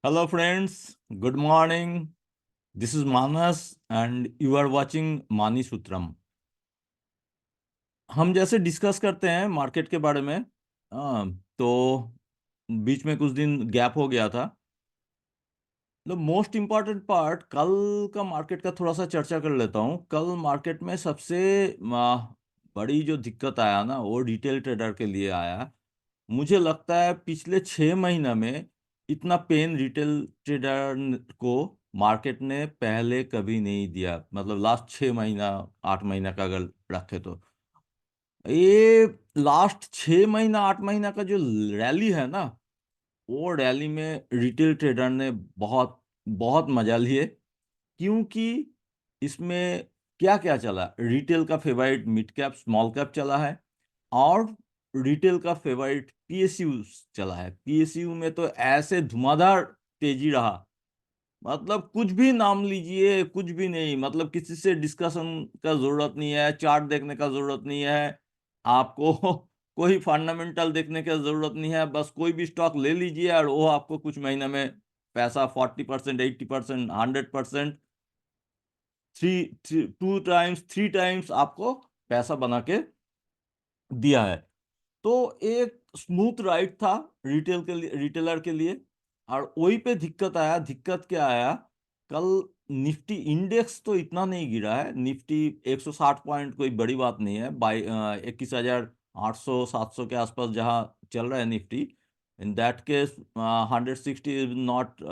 Hello, friends. Good morning. This is Manas, and you are watching Mani Sutram. हम जैसे discuss करते हैं market के बारे में। तो बीच में कुछ दिन गैप हो गया था। द मोस्ट इम्पॉर्टेंट पार्ट कल का मार्केट का थोड़ा सा चर्चा कर लेता हूँ। कल मार्केट में सबसे बड़ी जो दिक्कत आया ना, वो रिटेल ट्रेडर के लिए आया। मुझे लगता है पिछले 6 महीना में इतना पेन रिटेल ट्रेडर को मार्केट ने पहले कभी नहीं दिया। मतलब लास्ट 6 महीना 8 महीना का अगर रखे तो ये लास्ट 6 महीना 8 महीना का जो रैली है ना, वो रैली में रिटेल ट्रेडर ने बहुत बहुत मजा लिए। क्योंकि इसमें क्या क्या चला, रिटेल का favourite mid cap small cap चला है, और रिटेल का फेवरेट पीएसयू चला है। पीएसयू में तो ऐसे धुआंधार तेजी रहा। मतलब कुछ भी नाम लीजिए, कुछ भी नहीं, मतलब किसी से डिस्कशन का जरूरत नहीं है, चार्ट देखने का जरूरत नहीं है आपको कोई फंडामेंटल देखने का जरूरत नहीं है। बस कोई भी स्टॉक ले लीजिए और वो आपको कुछ महीने में पैसा 40%, 80%, 100%, थ्री 2 टाइम्स 3 टाइम्स आपको पैसा बना के दिया है। तो एक स्मूथ राइड था रिटेल के लिए, रिटेलर के लिए। और वही पे दिक्कत आया। दिक्कत क्या आया? कल निफ्टी इंडेक्स तो इतना नहीं गिरा है। निफ्टी 160 पॉइंट कोई बड़ी बात नहीं है। 21,800 700 के आसपास जहां चल रहा है Nifty, in that case 160 is not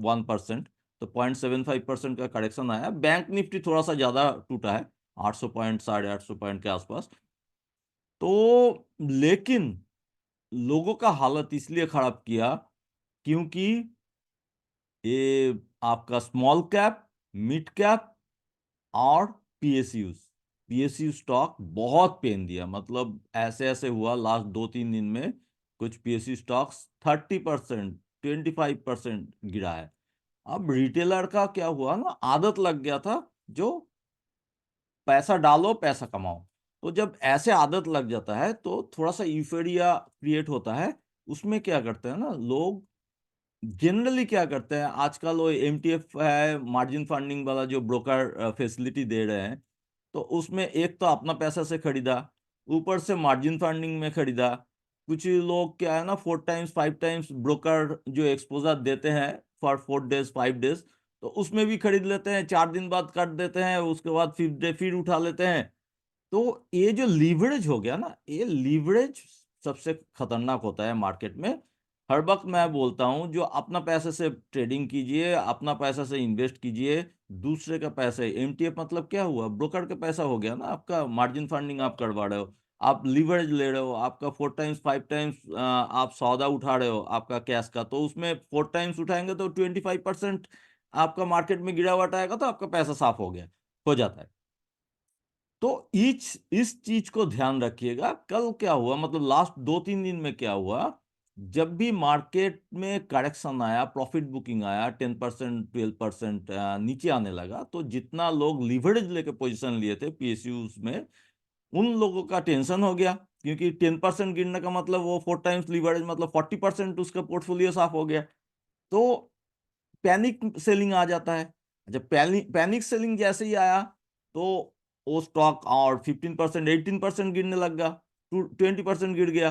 1%। तो 0.75% का करेक्शन आया। बैंक निफ्टी थोड़ा सा ज्यादा टूटा है, 800 पॉइंट 850 पॉइंट के आसपास। तो लेकिन लोगों का हालत इसलिए खराब किया क्योंकि ये आपका स्मॉल कैप, मिड कैप और पीएसयू पीएसयू स्टॉक बहुत पेन दिया। मतलब ऐसे ऐसे हुआ लास्ट 2 3 दिन में कुछ पीएसयू स्टॉक्स 30%, 25% गिरा है। अब रिटेलर का क्या हुआ ना, आदत लग गया था जो पैसा डालो पैसा कमाओ। तो जब ऐसे आदत लग जाता है तो थोड़ा सा यूफोरिया क्रिएट होता है। उसमें क्या करते हैं ना लोग, जनरली क्या करते हैं आजकल, वो एमटीएफ है, मार्जिन फंडिंग वाला जो ब्रोकर फैसिलिटी दे रहे हैं। तो उसमें एक तो अपना पैसा से खरीदा, ऊपर से मार्जिन फंडिंग में खरीदा। कुछ लोग क्या है ना, 4 टाइम्स 5 टाइम्स ब्रोकर जो एक्सपोजर देते हैं फॉर 4 डेज 5 डेज, तो उसमें भी खरीद लेते हैं। 4 दिन बाद काट देते हैं, उसके बाद 5th डे फिर उठा लेते हैं। तो ये जो लीवरेज हो गया ना, ये लीवरेज सबसे खतरनाक होता है मार्केट में। हर वक्त मैं बोलता हूं, जो अपना पैसे से ट्रेडिंग कीजिए, अपना पैसा से इन्वेस्ट कीजिए। दूसरे का पैसा, एमटीएफ मतलब क्या हुआ, ब्रोकर का पैसा हो गया ना आपका। मार्जिन फंडिंग आप करवा रहे हो, आप लीवरेज ले रहे हो, आपका 4 टाइम्स 5 टाइम्स आप सौदा उठा रहे हो आपका कैश का। तो उसमें 4 टाइम्स उठाएंगे तो 25% आपका मार्केट में गिरावट आएगा, तो आपका पैसा साफ हो गया, हो जाता है। तो इस चीज को ध्यान रखिएगा। कल क्या हुआ, मतलब लास्ट 2 3 दिन में क्या हुआ, जब भी मार्केट में करेक्शन आया, प्रॉफिट बुकिंग आया, 10% 12% नीचे आने लगा, तो जितना लोग लीवरेज लेके पोजीशन लिए थे पीएसयूज में, उन लोगों का टेंशन हो गया। क्योंकि 10% गिरने का मतलब वो 4 टाइम्स लीवरेज, मतलब 40% उसका पोर्टफोलियो साफ हो गया। तो पैनिक सेलिंग आ जाता है। जब पैनिक सेलिंग जैसे ही आया, तो वो स्टॉक और 15% 18% गिरने लग गया, 20% गिर गया।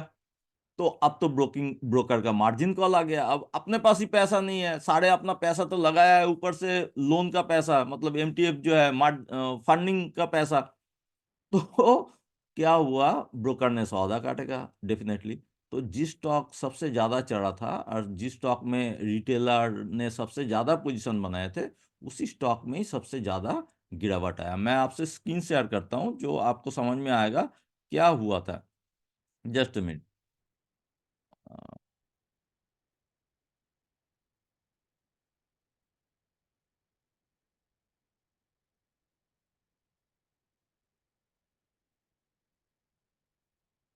तो अब तो ब्रोकर का मार्जिन कॉल आ गया। अब अपने पास ही पैसा नहीं है, सारे अपना पैसा तो लगाया है, ऊपर से लोन का पैसा, मतलब एमटीएफ जो है फंडिंग का पैसा। तो क्या हुआ, ब्रोकर ने सौदा काटेगा डेफिनेटली। तो जिस स्टॉक सबसे ज्यादा चढ़ा था और जिस स्टॉक में रिटेलर ने सबसे ज्यादा पोजीशन बनाए थे, उसी स्टॉक में ही सबसे ज्यादा गिरावट आया। मैं आपसे स्क्रीन शेयर करता हूं जो आपको समझ में आएगा क्या हुआ था। Just minute.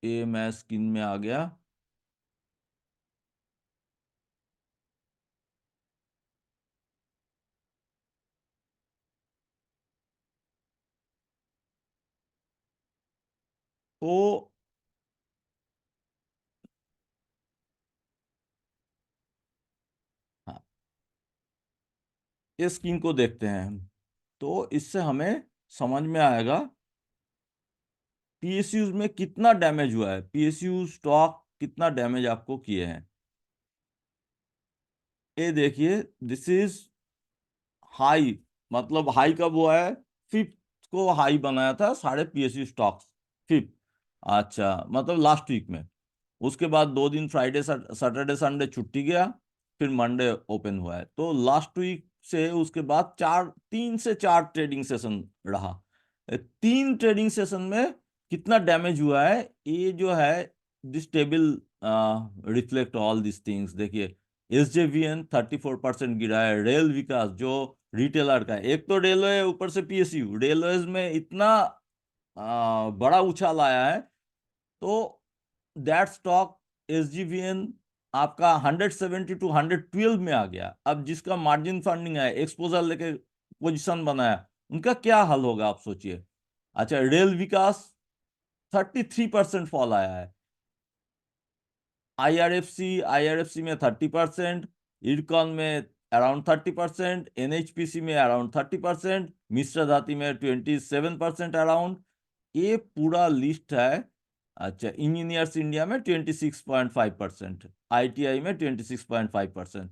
ये मैं स्क्रीन में आ गया। तो हाँ, इस स्कीम को देखते हैं, तो इससे हमें समझ में आएगा पीएसयूज में कितना डैमेज हुआ है, पीएसयू स्टॉक कितना डैमेज आपको किए हैं। ये देखिए, दिस इज हाई, मतलब हाई कब हुआ है, फिफ्थ को हाई बनाया था सारे पीएसयू स्टॉक्स, फिफ्थ। अच्छा, मतलब लास्ट वीक में। उसके बाद 2 दिन फ्राइडे सैटरडे संडे छुट्टी गया, फिर मंडे ओपन हुआ है। तो लास्ट वीक से उसके बाद 3 से 4 ट्रेडिंग सेशन रहा। 3 ट्रेडिंग सेशन में कितना डैमेज हुआ है, ये जो है this table reflect all this things. देखिए, एसजेवीएन 34% गिरा है, रेल विकास जो रिटेलर का है, एक तो रेलवे ऊपर से पीएसयू, रेलवे में इतना बड़ा उछाल आया है। तो दैट स्टॉक एसजीवीएन आपका 170 टू 112 में आ गया। अब जिसका मार्जिन फंडिंग है, एक्सपोजर लेके पोजीशन बनाया, उनका क्या हाल होगा आप सोचिए। अच्छा, रेल विकास 33% फॉल आया है। आईआरएफसी में 30%, इरकॉन में अराउंड 30%, एनएचपीसी में अराउंड 30%, मिश्रा धातु में 27% अराउंड। ये पूरा लिस्ट है। अच्छा, इंजीनियर्स इंडिया में 26.5%, आईटीआई में 26.5%,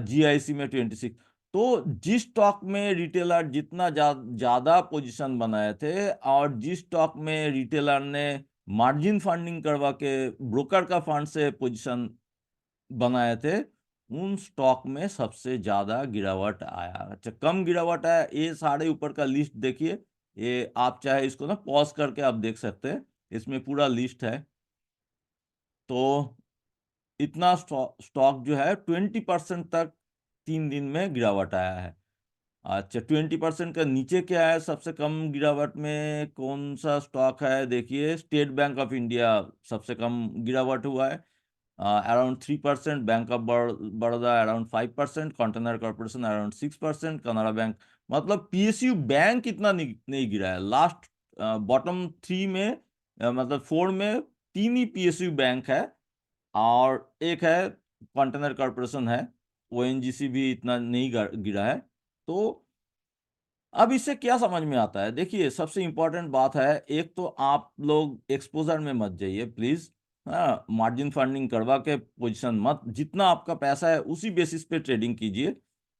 जीआईसी में 26। तो जिस स्टॉक में रिटेलर जितना ज्यादा पोजीशन बनाए थे, और जिस स्टॉक में रिटेलर ने मार्जिन फंडिंग करवा के ब्रोकर का फंड से पोजीशन बनाए थे, उन स्टॉक में सबसे ज्यादा गिरावट आया। अच्छा, कम गिरावट आया, ये सारे ऊपर का लिस्ट देखिए। ये आप चाहे इसको ना पॉज करके आप देख सकते हैं, इसमें पूरा लिस्ट है। तो इतना स्टॉक जो है 20% तक 3 दिन में गिरावट आया है। अच्छा, 20% का नीचे क्या है, सबसे कम गिरावट में कौन सा स्टॉक है, देखिए स्टेट बैंक ऑफ इंडिया सबसे कम गिरावट हुआ है, around 3%, bank of Baroda around 5%, container corporation around 6%, Canara bank, मतलब पीएसयू बैंक इतना नहीं गिरा है। लास्ट बॉटम 3 में मतलब 4 में 3 ही पीएसयू बैंक है, और एक है कंटेनर कॉर्पोरेशन है, ओएनजीसी भी इतना नहीं गिरा है। तो अब इससे क्या समझ में आता है, देखिए सबसे इंपॉर्टेंट बात है, एक तो आप लोग एक्सपोजर में मत जाइए प्लीज। हाँ, मार्जिन फंडिंग करवा के पोजीशन मत, जितना आपका पैसा है उसी बेसिस पे ट्रेडिंग कीजिए।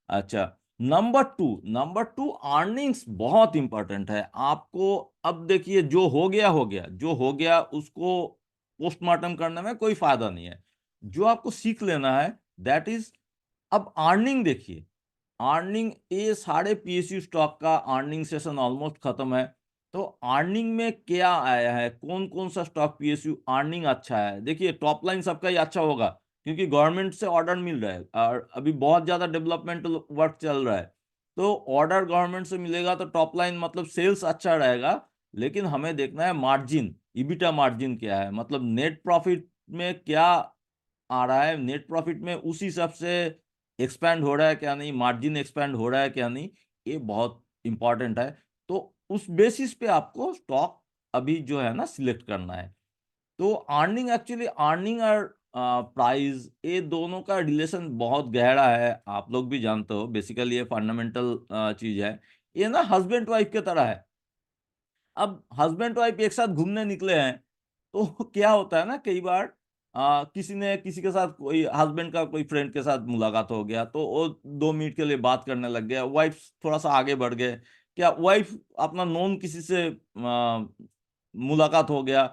अच्छा, नंबर टू अर्निंग्स बहुत इंपॉर्टेंट है आपको। अब देखिए, जो हो गया हो गया, जो हो गया उसको पोस्टमार्टम करने में कोई फायदा नहीं है। जो आपको सीख लेना है दैट इज, अब अर्निंग देखिए, अर्निंग, ये सारे पीएसयू स्टॉक का अर्निंग सेशन ऑलमोस्ट खत्म है। तो अर्निंग में क्या आया है, कौन कौन सा स्टॉक पीएसयू अर्निंग अच्छा है, देखिए टॉप लाइन सबका ही अच्छा होगा, क्योंकि गवर्नमेंट से ऑर्डर मिल रहा है और अभी बहुत ज्यादा डेवलपमेंट वर्क चल रहा है। तो ऑर्डर गवर्नमेंट से मिलेगा तो टॉप लाइन मतलब सेल्स अच्छा रहेगा। लेकिन हमें देखना है मार्जिन, इबिटा मार्जिन क्या है, मतलब नेट प्रॉफिट में क्या आ रहा है, नेट प्रॉफिट में उसी हिसाब से एक्सपैंड हो रहा है क्या नहीं, मार्जिन एक्सपैंड हो रहा है क्या नहीं, ये बहुत इंपॉर्टेंट है। तो उस बेसिस पे आपको स्टॉक अभी जो है ना सिलेक्ट करना है। तो अर्निंग, एक्चुअली अर्निंग और प्राइस, ये दोनों का रिलेशन बहुत गहरा है, आप लोग भी जानते हो, बेसिकली ये फंडामेंटल चीज है। ये ना हस्बैंड वाइफ के तरह है। अब हस्बैंड वाइफ एक साथ घूमने निकले हैं, तो क्या होता है ना, कई बार किसी ने किसी के साथ, कोई हस्बैंड का कोई फ्रेंड के साथ मुलाकात हो गया, तो वो 2 मिनट के लिए बात करने लग गया, वाइफ थोड़ा सा आगे बढ़ गए, क्या वाइफ अपना नोन किसी से मुलाकात हो गया,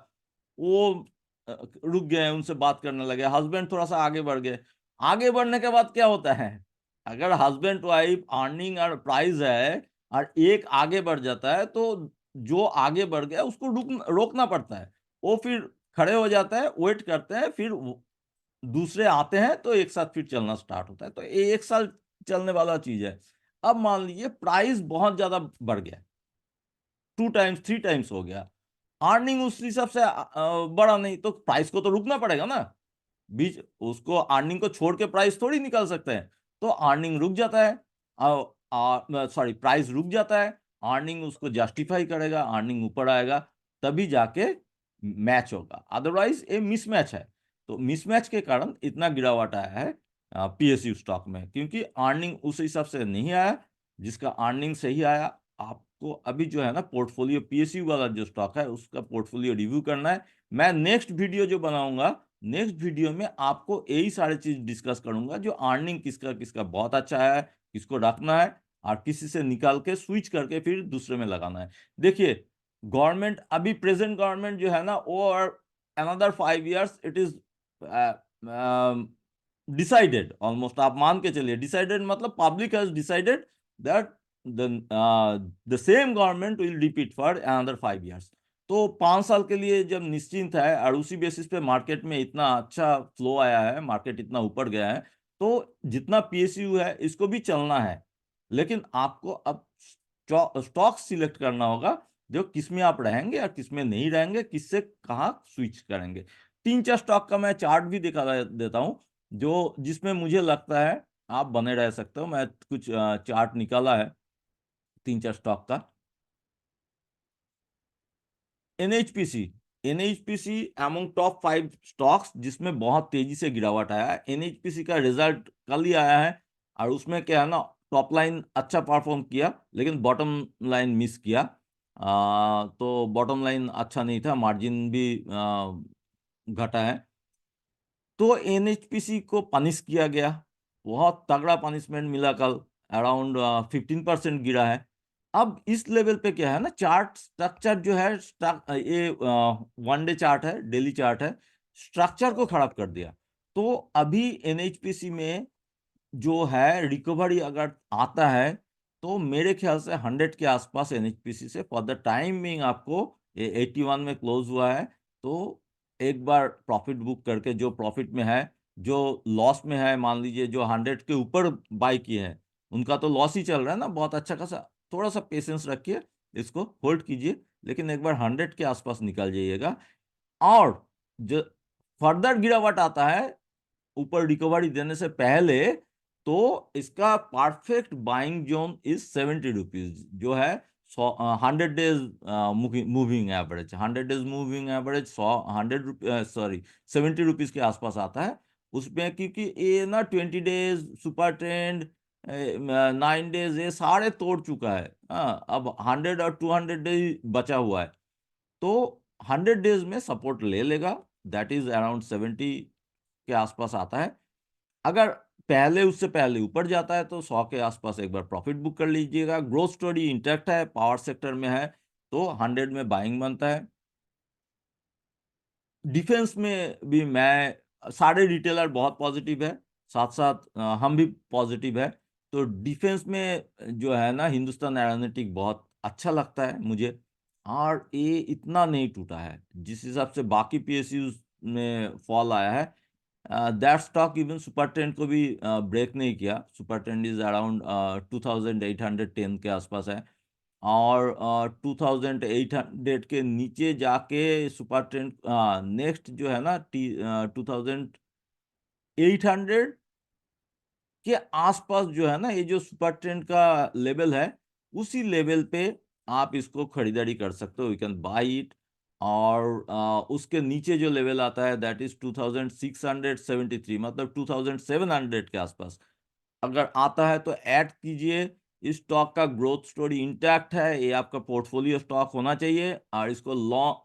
वो रुक गए, उनसे बात करने लगे, हस्बैंड थोड़ा सा आगे बढ़ गए। आगे बढ़ने के बाद क्या होता है, अगर हस्बैंड वाइफ अर्निंग और प्राइस है और एक आगे बढ़ जाता है, तो जो आगे बढ़ गया उसको रोकना पड़ता है। वो फिर खड़े हो जाता है, वेट करते हैं, फिर दूसरे आते हैं, तो एक साथ फिर चलना स्टार्ट होता है। तो ये 1 साल चलने वाला चीज है। अब मान लीजिए प्राइस बहुत ज्यादा बढ़ गया, 2 टाइम्स 3 टाइम्स हो गया, अर्निंग उस हिसाब से बढ़ा नहीं, तो प्राइस को तो रुकना पड़ेगा ना। बीच उसको अर्निंग को छोड़ के प्राइस थोड़ी निकाल सकते हैं। तो अर्निंग रुक जाता है, सॉरी प्राइस रुक जाता है, अर्निंग उसको जस्टिफाई करेगा, अर्निंग ऊपर आएगा, तभी जाके मैच होगा, अदरवाइज ये मिसमैच है। तो मिसमैच के कारण इतना गिरावट आया है। पीएसयू स्टॉक में, क्योंकि अर्निंग उस हिसाब से नहीं आया। जिसका अर्निंग सही आया, आपको अभी जो है ना पोर्टफोलियो पीएसयू वाला जो स्टॉक है उसका पोर्टफोलियो रिव्यू करना है। मैं नेक्स्ट वीडियो जो बनाऊंगा, नेक्स्ट वीडियो में आपको यही सारी चीज डिस्कस करूंगा, जो अर्निंग किसका किसका बहुत अच्छा है, किसको रखना है, और किसी से निकाल के स्विच करके फिर दूसरे में लगाना है। देखिए, गवर्नमेंट अभी प्रेजेंट गवर्नमेंट जो है ना वो, और another 5 years it is decided, almost आप मान के चलिए डिसाइडेड, मतलब public has decided that the same government will repeat for another 5 years। तो 5 साल के लिए जब निश्चिंत है, और उसी बेसिस पे मार्केट में इतना अच्छा फ्लो आया है, मार्केट इतना ऊपर गया है, तो जितना पीएसयू है इसको भी चलना है। लेकिन आपको अब स्टॉक सिलेक्ट करना होगा, जो किसमें आप रहेंगे और किसमें नहीं रहेंगे, किससे कहाँ स्विच करेंगे। 3-4 स्टॉक का मैं चार्ट भी दिखा देता हूँ, जो जिसमें मुझे लगता है आप बने रह सकते हो। मैं कुछ चार्ट निकाला है 3-4 स्टॉक का। NHPC, NHPC among top 5 stocks जिसमें बहुत तेजी से गिरावट आया है। एनएचपीसी का रिजल्ट कल ही आया है, और उसमें क्या है ना, टॉप लाइन अच्छा परफॉर्म किया लेकिन बॉटम लाइन मिस किया। तो बॉटम लाइन अच्छा नहीं था, मार्जिन भी घटा है। तो एनएचपीसी को पनिश किया गया, बहुत तगड़ा पनिशमेंट मिला कल, अराउंड 15% गिरा है। अब इस लेवल पे क्या है ना, चार्ट स्ट्रक्चर जो है, ये 1 डे चार्ट है, डेली चार्ट है, स्ट्रक्चर को खराब कर दिया। तो अभी एनएचपीसी में जो है रिकवरी अगर आता है, तो मेरे ख्याल से 100 के आसपास एनएचपीसी से फॉर द टाइम बिंग आपको, ये 81 में क्लोज हुआ है, तो एक बार प्रॉफिट बुक करके, जो प्रॉफिट में है, जो लॉस में है, मान लीजिए जो 100 के ऊपर बाय किए हैं उनका तो लॉस ही चल रहा है ना बहुत अच्छा खासा, थोड़ा सा पेशेंस रखिए, इसको होल्ड कीजिए, लेकिन एक बार 100 के आसपास निकल जाइएगा। और जो फर्दर गिरावट आता है ऊपर रिकवरी देने से पहले, तो इसका perfect buying zone is 70 rupees, जो है 100 days moving average, 100 days moving average 70 rupees के आसपास आता है उसमें। क्योंकि ये ना 20 डेज सुपर ट्रेंड, 9 डेज, ये सारे तोड़ चुका है। अब 100 और 200 डेज बचा हुआ है, तो 100 डेज में सपोर्ट ले लेगा, दैट इज अराउंड 70 के आसपास आता है। अगर पहले, उससे पहले ऊपर जाता है तो 100 के आसपास एक बार प्रॉफिट बुक कर लीजिएगा। ग्रोथ स्टोरी इंटैक्ट है, पावर सेक्टर में है, तो 100 में बाइंग बनता है। डिफेंस में भी मैं, सारे रिटेलर बहुत पॉजिटिव है, साथ साथ हम भी पॉजिटिव है। तो डिफेंस में जो है ना, हिंदुस्तान एरोनॉटिक बहुत अच्छा लगता है मुझे, और ये इतना नहीं टूटा है जिस हिसाब से बाकी पीएसयूज में फॉल आया है। That stock even super trend को भी ब्रेक नहीं किया। सुपर ट्रेंड इज अराउंड 2810 के आसपास है, और 2800 के नीचे जाके सुपर ट्रेंड नेक्स्ट जो है ना, 2800 के आसपास जो है ना, ये जो सुपर ट्रेंड का लेवल है, उसी लेवल पे आप इसको खरीदारी कर सकते हो, यू कैन बाई इट। और उसके नीचे जो लेवल आता है दैट इज 2673, मतलब 2700 के आसपास अगर आता है तो ऐड कीजिए। इस स्टॉक का ग्रोथ स्टोरी इंटैक्ट है, ये आपका पोर्टफोलियो स्टॉक होना चाहिए, और इसको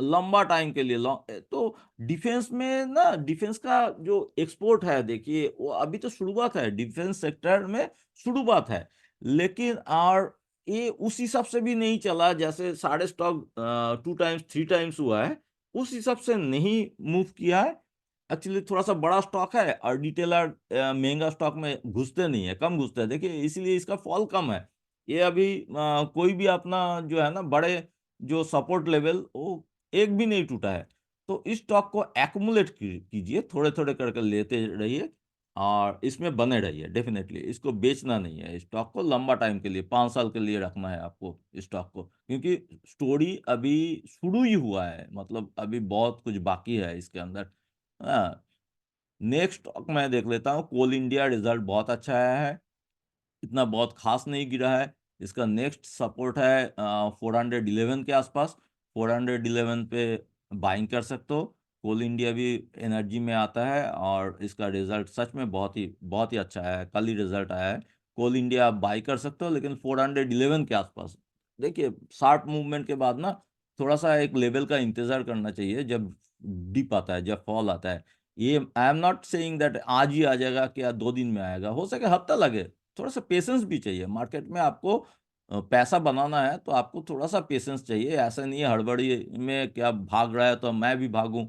लंबा टाइम के लिए तो डिफेंस में ना, डिफेंस का जो एक्सपोर्ट है, देखिए वो अभी तो शुरुआत है, डिफेंस सेक्टर में शुरुआत है, लेकिन और ये उस हिसाब से भी नहीं चला जैसे सारे स्टॉक 2 टाइम्स 3 टाइम्स हुआ है, उस हिसाब से नहीं मूव किया है। एक्चुअली थोड़ा सा बड़ा स्टॉक है, और रिटेलर महंगा स्टॉक में घुसते नहीं है, कम घुसते हैं, देखिए इसीलिए इसका फॉल कम है। ये अभी कोई भी अपना जो है ना बड़े जो सपोर्ट लेवल, वो एक भी नहीं टूटा है। तो इस स्टॉक को एक्युमुलेट कीजिए, थोड़े थोड़े करके लेते रहिए, और इसमें बने रहिए डेफिनेटली। इसको बेचना नहीं है, स्टॉक को लंबा टाइम के लिए, 5 साल के लिए रखना है आपको स्टॉक को, क्योंकि स्टोरी अभी शुरू ही हुआ है, मतलब अभी बहुत कुछ बाकी है इसके अंदर। हाँ, नेक्स्ट स्टॉक मैं देख लेता हूँ। कोल इंडिया, रिजल्ट बहुत अच्छा आया है, इतना बहुत खास नहीं गिरा है। इसका नेक्स्ट सपोर्ट है 411 के आसपास, 411 पे बाइंग कर सकते हो। कोल इंडिया भी एनर्जी में आता है और इसका रिजल्ट सच में बहुत ही अच्छा है। कल ही रिजल्ट आया है। कोल इंडिया आप बाई कर सकते हो, लेकिन 411 के आसपास। देखिए, शार्प मूवमेंट के बाद ना थोड़ा सा एक लेवल का इंतजार करना चाहिए, जब डिप आता है, जब फॉल आता है। ये I am not saying that आज ही आ जाएगा कि या 2 दिन में आएगा, हो सके हफ्ता लगे। थोड़ा सा पेशेंस भी चाहिए मार्केट में। आपको पैसा बनाना है तो आपको थोड़ा सा पेशेंस चाहिए। ऐसा नहीं है हड़बड़ी में क्या भाग रहा है तो मैं भी भागूं।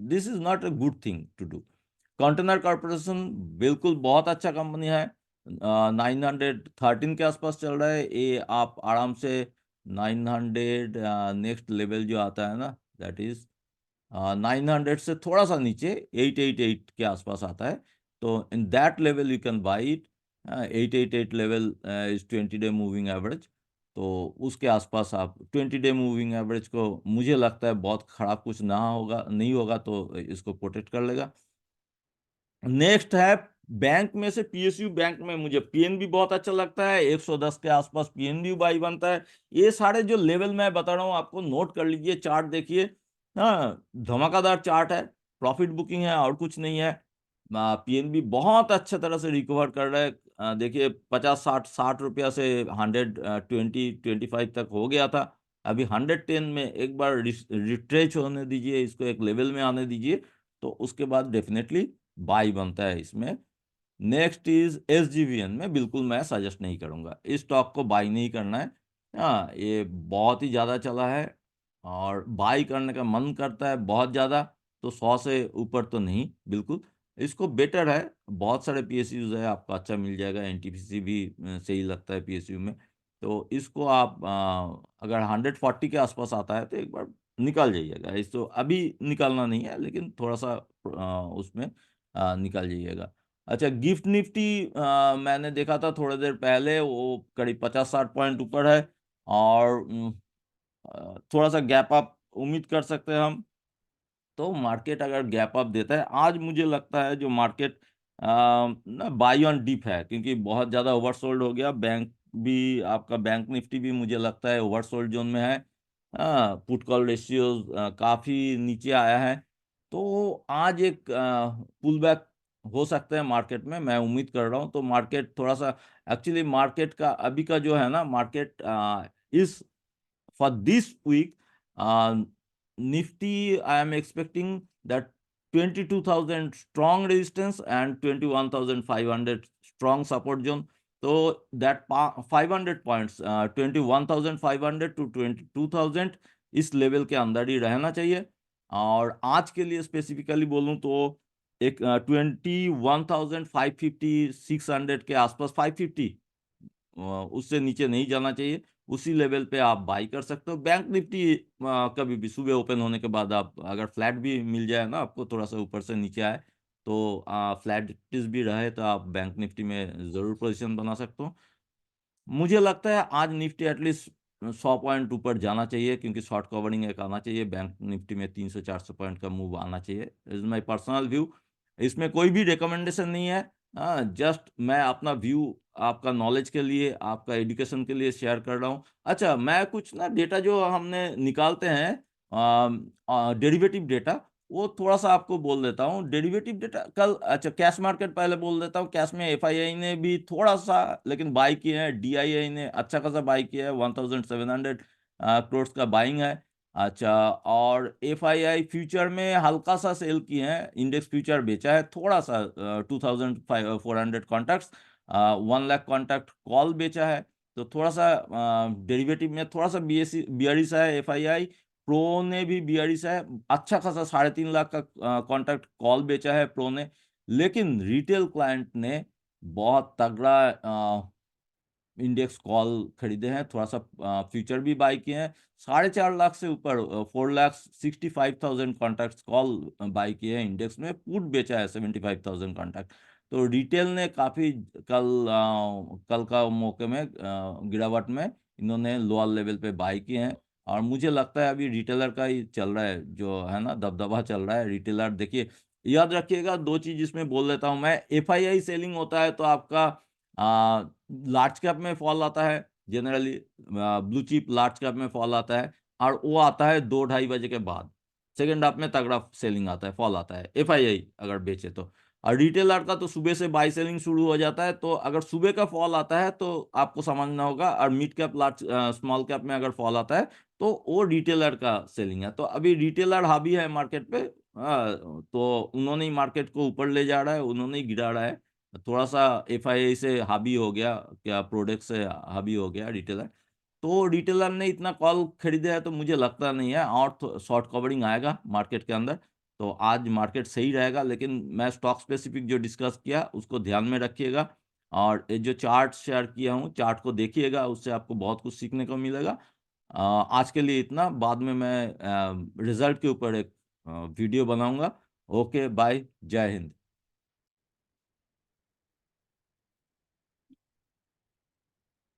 This is not a good thing to do. Container corporation बिल्कुल बहुत अच्छा कंपनी है। 913 के आसपास चल रहा है ये। आप आराम से 900, नेक्स्ट लेवल जो आता है ना, दैट इज 900 से थोड़ा सा नीचे 888 के आसपास आता है। तो in that level you can buy it. 888 level is 20 day moving average. तो उसके आसपास आप 20 डे मूविंग एवरेज को, मुझे लगता है बहुत खराब कुछ ना होगा, नहीं होगा तो इसको प्रोटेक्ट कर लेगा। नेक्स्ट है बैंक में से पीएसयू। बैंक में मुझे पीएनबी बहुत अच्छा लगता है। 110 के आसपास पीएनबी बाई बनता है। ये सारे जो लेवल मैं बता रहा हूँ आपको, नोट कर लीजिए, चार्ट देखिए। हाँ, धमाकेदार चार्ट है। प्रॉफिट बुकिंग है और कुछ नहीं है। पीएनबी बहुत अच्छे तरह से रिकवर कर रहा है। देखिए 50 60 60 रुपया से 120 25 तक हो गया था। अभी 110 में एक बार रिट्रेच होने दीजिए, इसको एक लेवल में आने दीजिए, तो उसके बाद डेफिनेटली बाई बनता है इसमें। नेक्स्ट इज एसजीवीएन में बिल्कुल मैं सजेस्ट नहीं करूंगा, इस स्टॉक को बाई नहीं करना है। हाँ, ये बहुत ही ज़्यादा चला है और बाई करने का मन करता है बहुत ज़्यादा, तो 100 से ऊपर तो नहीं बिल्कुल। इसको बेटर है, बहुत सारे पीएसयूज है, आपको अच्छा मिल जाएगा। एनटीपीसी भी सही लगता है पीएसयू में। तो इसको आप अगर 140 के आसपास आता है तो एक बार निकाल जाइएगा। इसको अभी निकालना नहीं है, लेकिन थोड़ा सा उसमें निकाल जाइएगा। अच्छा, गिफ्ट निफ्टी मैंने देखा था थोड़ी देर पहले, वो करीब 50 60 पॉइंट ऊपर है और थोड़ा सा गैप अप उम्मीद कर सकते हैं हम। तो मार्केट अगर गैप अप देता है आज, मुझे लगता है जो मार्केट ना बाई ऑन डिप है, क्योंकि बहुत ज़्यादा ओवरसोल्ड हो गया। बैंक भी, आपका बैंक निफ्टी भी मुझे लगता है ओवरसोल्ड जोन में है। पुट कॉल रेशियोज काफ़ी नीचे आया है। तो आज एक पुल बैक हो सकता है मार्केट में, मैं उम्मीद कर रहा हूँ। तो मार्केट थोड़ा सा, एक्चुअली मार्केट का अभी का जो है ना, मार्केट इस for this week, Nifty, I am expecting that 22,000 strong resistance and 21,500 strong support zone. So that 500 points, 21,500 to 22,000, इस लेवल के अंदर ही रहना चाहिए। और आज के लिए स्पेसिफिकली बोलूं तो एक 21,550 600 के आसपास, 550 उससे नीचे नहीं जाना चाहिए। उसी लेवल पे आप बाई कर सकते हो। बैंक निफ्टी कभी भी सुबह ओपन होने के बाद, आप अगर फ्लैट भी मिल जाए ना आपको, थोड़ा सा ऊपर से नीचे आए, तो फ्लैट भी रहे तो आप बैंक निफ्टी में ज़रूर पोजीशन बना सकते हो। मुझे लगता है आज निफ्टी एटलीस्ट 100 पॉइंट ऊपर जाना चाहिए, क्योंकि शॉर्ट कवरिंग एक आना चाहिए। बैंक निफ्टी में 300 400 पॉइंट का मूव आना चाहिए। Is my personal view. इसमें कोई भी रिकमेंडेशन नहीं है। जस्ट मैं अपना व्यू आपका नॉलेज के लिए, आपका एजुकेशन के लिए शेयर कर रहा हूँ। अच्छा, मैं कुछ ना डेटा जो हमने निकालते हैं, डेरिवेटिव डेटा, वो थोड़ा सा आपको बोल देता हूँ। डेरिवेटिव डेटा कल, अच्छा कैश मार्केट पहले बोल देता हूँ। कैश में एफआईआई ने भी थोड़ा सा लेकिन बाई किया है। डीआईआई ने अच्छा खासा बाई किया है, 1700 करोड़ का बाइंग है। अच्छा, और एफआईआई फ्यूचर में हल्का सा सेल किए हैं। इंडेक्स फ्यूचर बेचा है थोड़ा सा, 2400 कॉन्ट्रैक्ट्स, 1 लाख कॉन्ट्रैक्ट कॉल बेचा है। तो थोड़ा सा डेरिवेटिव में थोड़ा सा बियरिश है एफआईआई। प्रो ने भी बियरिश है। अच्छा खासा 3.5 लाख का कॉन्ट्रैक्ट कॉल बेचा है प्रो ने। लेकिन रिटेल क्लाइंट ने बहुत तगड़ा इंडेक्स कॉल खरीदे हैं, थोड़ा सा फ्यूचर भी बाई किए हैं। 4.5 लाख से ऊपर, 4,65,000 कॉन्ट्रैक्ट कॉल बाई किए हैं इंडेक्स में। पुट बेचा है 75,000 कॉन्ट्रैक्ट। तो रिटेल ने काफ़ी कल का मौके में गिरावट में इन्होंने लोअर लेवल पे बाई किए हैं। और मुझे लगता है अभी रिटेलर का ही चल रहा है, जो है ना, दबदबा चल रहा है। रिटेलर देखिए, याद रखिएगा, दो चीज इसमें बोल देता हूं मैं। एफआईआई सेलिंग होता है तो आपका लार्ज कैप में फॉल आता है generally. Blue chip large cap में फॉल आता है, और वो आता है 2 ढाई बजे के बाद। सेकंड हाफ में तगड़ा सेलिंग आता है, फॉल आता है, एफआईआई अगर बेचे तो। और रिटेलर का तो सुबह से बाय सेलिंग शुरू हो जाता है, तो अगर सुबह का फॉल आता है तो आपको समझना होगा, और mid cap large small cap में अगर फॉल आता है तो वो रिटेलर का सेलिंग है। तो अभी रिटेलर हावी है मार्केट पे, तो उन्होंने ही मार्केट को ऊपर ले जा रहा है, उन्होंने ही गिरा रहा है। थोड़ा सा एफआईआई से हावी हो गया, क्या प्रोडक्ट से हावी हो गया रिटेलर, तो रिटेलर ने इतना कॉल खरीदा है, तो मुझे लगता नहीं है और तो शॉर्ट कवरिंग आएगा मार्केट के अंदर। तो आज मार्केट सही रहेगा, लेकिन मैं स्टॉक स्पेसिफिक जो डिस्कस किया उसको ध्यान में रखिएगा, और ये जो चार्ट शेयर किया हूँ चार्ट को देखिएगा, उससे आपको बहुत कुछ सीखने को मिलेगा। आज के लिए इतना, बाद में मैं रिजल्ट के ऊपर एक वीडियो बनाऊंगा। ओके बाय, जय हिंद।